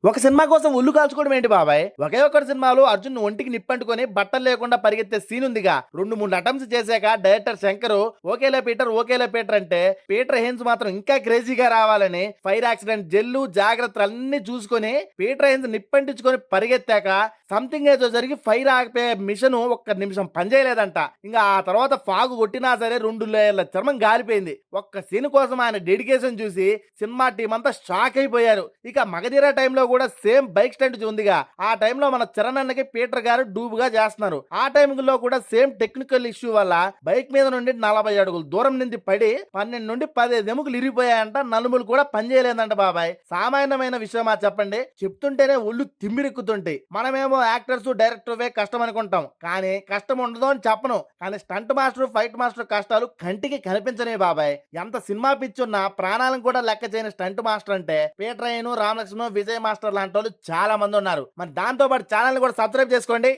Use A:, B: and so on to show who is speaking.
A: ఒక సినిమా కోసం ఉల్లు కాల్చుకోవడం ఏంటి బాబాయ్? ఒకే ఒక్కటి సినిమాలో అర్జున్ ఒంటికి నిప్పంటుకొని బట్టలు లేకుండా పరిగెత్తే సీన్ ఉందిగా. 2, 3 అటెంప్ట్స్ చేశాక డైరెక్టర్ శంకర్ ఓకేలే పీటర్ అంటే పీటర్ హెయిన్స్ మాత్రం ఇంకా క్రేజీగా రావాలని ఫైర్ యాక్సిడెంట్ జెల్లు జాగ్రత్తలు అన్ని చూసుకొని పీటర్ హెయిన్స్ నిప్పంటించుకొని పరిగెత్తాక సంథింగ్ ఏదో జరిగి ఫైర్ ఆగిపోయే మిషన్ ఒక్క నిమిషం పనిచేయలేదంట. ఇంకా ఆ తర్వాత ఫాగు కొట్టినా సరే 2 లేయర్ల చర్మం గాలిపోయింది. ఒక్క సీన్ కోసం ఆయన డెడికేషన్ చూసి సినిమా టీం అంతా షాక్ అయిపోయారు. ఇక మగధీర టైంలో కూడా సేమ్ బైక్ స్టంట్ ఉందిగా. ఆ టైంలో మన చరణ్ అన్నకి పీటర్ గారు డూబుగా చేస్తున్నారు. ఆ టైంలో కూడా సేమ్ టెక్నికల్ ఇష్యూ వల్ల బైక్ మీద నుండి 40 అడుగులు దూరం నుంచి పడి 12 నుండి 15 ఎముకలు ఇరిగిపోయాయంట. నలుములు కూడా పనిచేయలేదంట బాబాయ్. సామాన్యమైన విషయమా చెప్పండి? చెప్తుంటేనే ఒళ్ళు తిమ్మిరెక్కుతుంటాయి. మనమేమో యాక్టర్స్ డైరెక్టర్ కష్టం అనుకుంటాం, కానీ కష్టం ఉండదు అని చెప్పను. కానీ స్టంట్ మాస్టర్ ఫైట్ మాస్టర్ కష్టాలు కంటికి కనిపించనే బాబాయ్. ఎంత సినిమా పిచ్చున్నా ప్రాణాలను కూడా లెక్క చేయని స్టంట్ మాస్టర్ అంటే పీటర్ అయ్యను, రామలక్ష్మణ్, విజయ్ మాస్టర్ లాంటి వాళ్ళు చాలా మంది ఉన్నారు. మరి దాంతో పాటు ఛానల్ కూడా సబ్స్క్రైబ్ చేసుకోండి.